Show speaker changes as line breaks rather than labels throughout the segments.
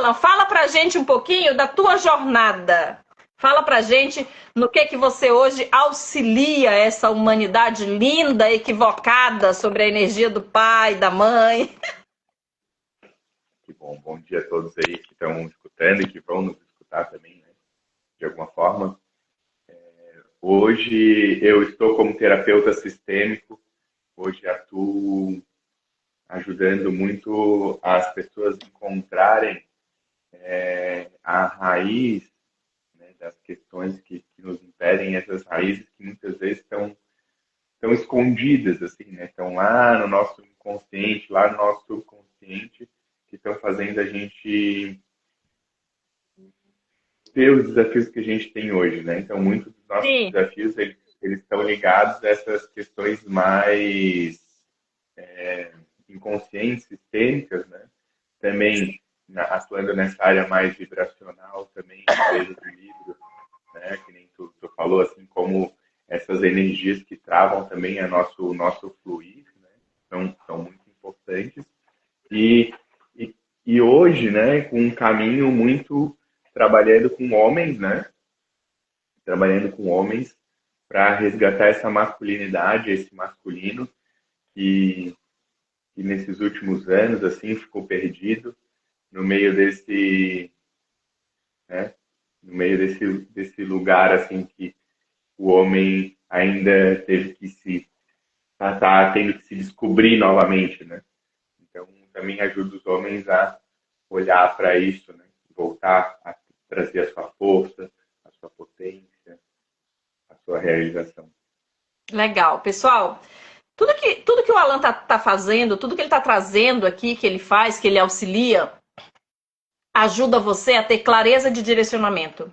Alan, fala pra gente um pouquinho da tua jornada. Fala pra gente no que você hoje auxilia essa humanidade linda, equivocada sobre a energia do pai, da mãe.
Que bom, bom dia a todos aí que estão escutando e que vão nos escutar também, né? De alguma forma. Hoje eu estou como terapeuta sistêmico, hoje atuo ajudando muito as pessoas a encontrarem a raiz, né, das questões que nos impedem, essas raízes que muitas vezes estão escondidas, assim, né? Estão lá no nosso inconsciente, lá no nosso subconsciente, que estão fazendo a gente ter os desafios que a gente tem hoje, né? Então, muitos dos nossos
Sim.
desafios, eles estão ligados a essas questões mais inconscientes, sistêmicas, né? Também atuando nessa área mais vibracional, também vejo do livro, né? Que nem tu falou, assim, como essas energias que travam também o nosso fluir, né? São muito importantes. E, e hoje, né, com um caminho muito trabalhando com homens, né? Trabalhando com homens para resgatar essa masculinidade, esse masculino que nesses últimos anos assim ficou perdido no meio desse, né, no meio desse lugar assim que o homem ainda teve que tá tendo que se descobrir novamente, né? Então também ajuda os homens a olhar para isso, né? Voltar a trazer a sua força, a sua potência, a sua realização.
Legal. Pessoal, tudo que o Alan tá fazendo, tudo que ele tá trazendo aqui, que ele faz, que ele auxilia, ajuda você a ter clareza de direcionamento.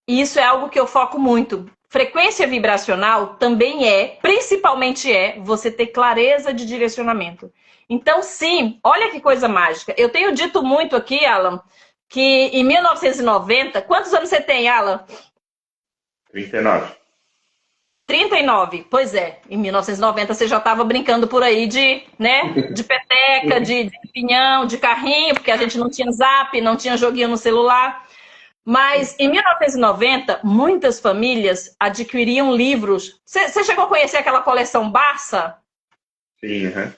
E isso é algo que eu foco muito. Frequência vibracional também principalmente você ter clareza de direcionamento. Então, sim, olha que coisa mágica. Eu tenho dito muito aqui, Alan, que em 1990, quantos anos você tem, Alan?
39.
39, pois é. Em 1990 você já estava brincando por aí de peteca, de pinhão, de carrinho, porque a gente não tinha zap, não tinha joguinho no celular. Mas em 1990, muitas famílias adquiriam livros. Você chegou a conhecer aquela coleção Barça?
Sim, uhum.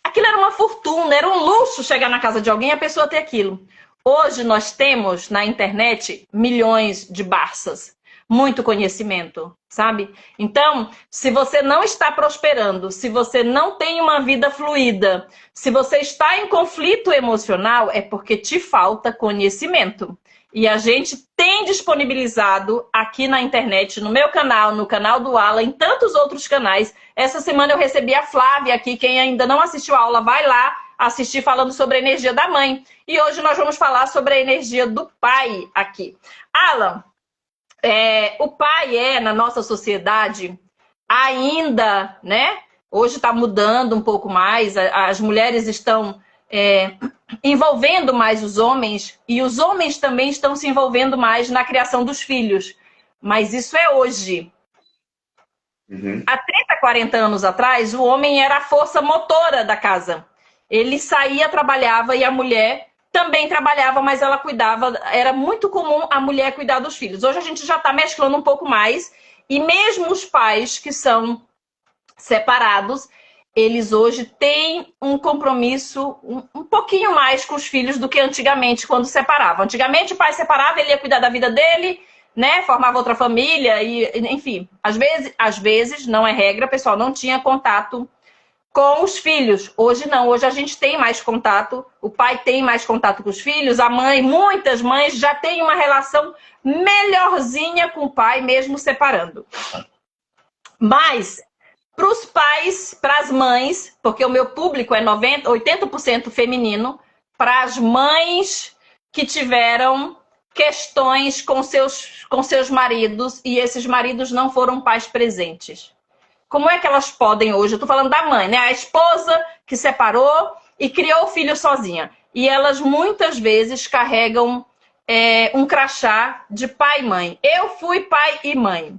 Aquilo era uma fortuna, era um luxo chegar na casa de alguém e a pessoa ter aquilo. Hoje nós temos na internet milhões de Barças, muito conhecimento, sabe? Então, se você não está prosperando, se você não tem uma vida fluida, se você está em conflito emocional, é porque te falta conhecimento. E a gente tem disponibilizado aqui na internet, no meu canal, no canal do Alan, em tantos outros canais. Essa semana eu recebi a Flávia aqui. Quem ainda não assistiu a aula, vai lá assistir falando sobre a energia da mãe. E hoje nós vamos falar sobre a energia do pai aqui. Alan, o pai na nossa sociedade, ainda, né? Hoje está mudando um pouco mais. As mulheres estão envolvendo mais os homens e os homens também estão se envolvendo mais na criação dos filhos. Mas isso é hoje.
Uhum.
Há 30, 40 anos atrás, o homem era a força motora da casa. Ele saía, trabalhava e a mulher também trabalhava, mas ela cuidava. Era muito comum a mulher cuidar dos filhos. Hoje a gente já está mesclando um pouco mais e mesmo os pais que são separados, eles hoje têm um compromisso um pouquinho mais com os filhos do que antigamente, quando separavam. Antigamente o pai separava, ele ia cuidar da vida dele, né? Formava outra família, e enfim. Às vezes, não é regra, pessoal, não tinha contato com os filhos. Hoje não, hoje a gente tem mais contato, o pai tem mais contato com os filhos, a mãe, muitas mães já têm uma relação melhorzinha com o pai, mesmo separando. Mas para os pais, para as mães, porque o meu público é 80% feminino, para as mães que tiveram questões com seus maridos e esses maridos não foram pais presentes. Como é que elas podem hoje? Eu estou falando da mãe, né? A esposa que separou e criou o filho sozinha. E elas muitas vezes carregam um crachá de pai e mãe. Eu fui pai e mãe.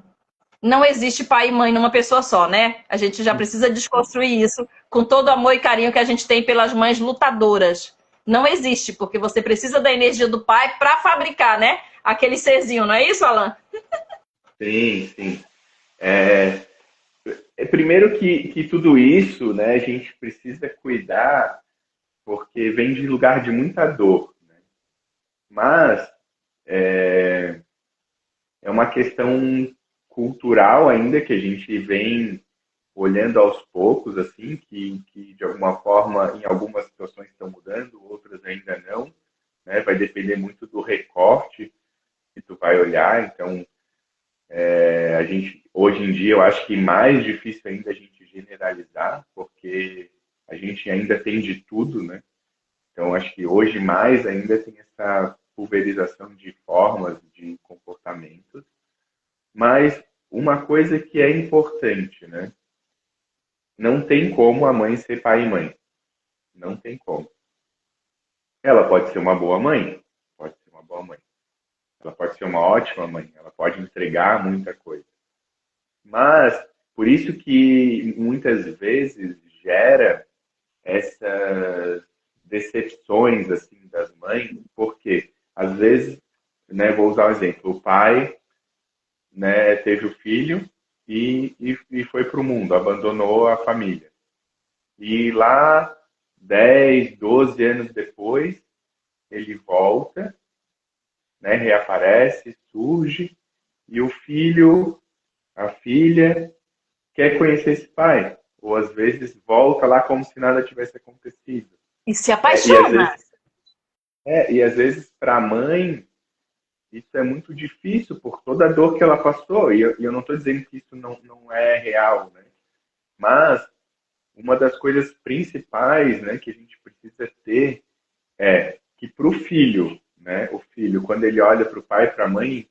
Não existe pai e mãe numa pessoa só, né? A gente já precisa desconstruir isso com todo o amor e carinho que a gente tem pelas mães lutadoras. não existe, porque você precisa da energia do pai para fabricar, né? Aquele serzinho, não é isso, Alan?
Sim, sim. É, primeiro que tudo isso, né, a gente precisa cuidar porque vem de lugar de muita dor, né? Mas é uma questão cultural ainda que a gente vem olhando aos poucos, assim, que de alguma forma, em algumas situações estão mudando, outras ainda não, né? Vai depender muito do recorte que tu vai olhar. Então, a gente, hoje em dia, eu acho que mais difícil ainda a gente generalizar, porque a gente ainda tem de tudo, né? Então, acho que hoje mais ainda tem essa pulverização de formas, de comportamentos. Mas uma coisa que é importante, né? Não tem como a mãe ser pai e mãe. Não tem como. Ela pode ser uma boa mãe. Pode ser uma boa mãe. Ela pode ser uma ótima mãe. Ela pode entregar muita coisa. Mas, por isso que muitas vezes gera essas decepções assim das mães, porque às vezes, né, vou usar um exemplo, o pai, né, teve o filho e foi para o mundo, abandonou a família. E lá, 10, 12 anos depois, ele volta, né, reaparece, surge, e o filho, a filha, quer conhecer esse pai. Ou às vezes volta lá como se nada tivesse acontecido.
E se
Né? E às
apaixona.
vezes, para a mãe, isso é muito difícil por toda a dor que ela passou. E eu não estou dizendo que isso não é real, né? Mas uma das coisas principais, né, que a gente precisa ter é que para o filho, né, o filho, quando ele olha para o pai e para a mãe,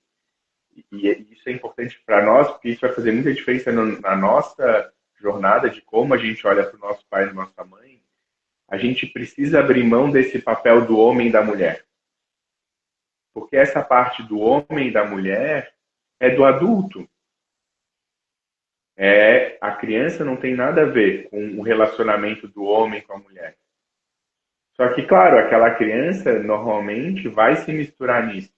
e isso é importante para nós, porque isso vai fazer muita diferença na nossa jornada de como a gente olha para o nosso pai e nossa mãe, a gente precisa abrir mão desse papel do homem e da mulher. Porque essa parte do homem e da mulher é do adulto. A criança não tem nada a ver com o relacionamento do homem com a mulher. Só que, claro, aquela criança normalmente vai se misturar nisso.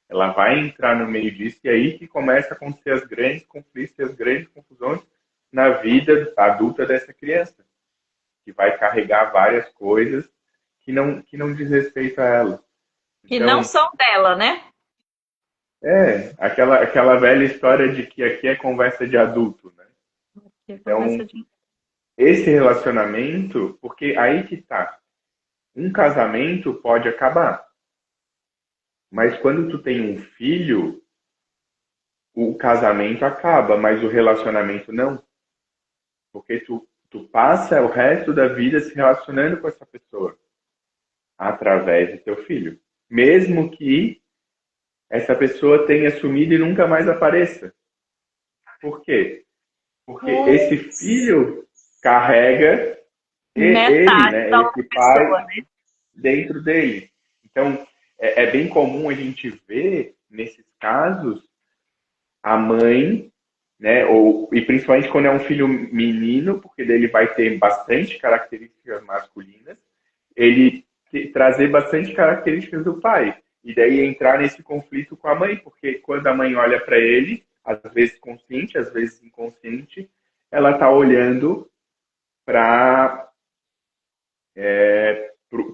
Ela vai entrar no meio disso e é aí que começa a acontecer as grandes conflitos e as grandes confusões na vida adulta dessa criança, que vai carregar várias coisas que não diz respeito a ela.
Que não
Então,
são dela, né?
aquela velha história de que aqui é conversa de adulto, né?
Que
Então,
conversa de...
esse relacionamento, porque aí que tá, um casamento pode acabar, mas quando tu tem um filho, o casamento acaba, mas o relacionamento não. Porque tu passa o resto da vida se relacionando com essa pessoa através do teu filho. Mesmo que essa pessoa tenha sumido e nunca mais apareça. Por quê? Porque esse filho carrega ele,
Metade
né,
da
esse
outra
pai
pessoa, né?
dentro dele. Então, é bem comum a gente ver, nesses casos, a mãe, né, e principalmente quando é um filho menino, porque dele vai ter bastante características masculinas, ele trazer bastante características do pai. E daí entrar nesse conflito com a mãe, porque quando a mãe olha para ele, às vezes consciente, às vezes inconsciente, ela está olhando para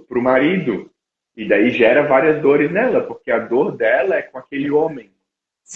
o marido. E daí gera várias dores nela, porque a dor dela é com aquele homem.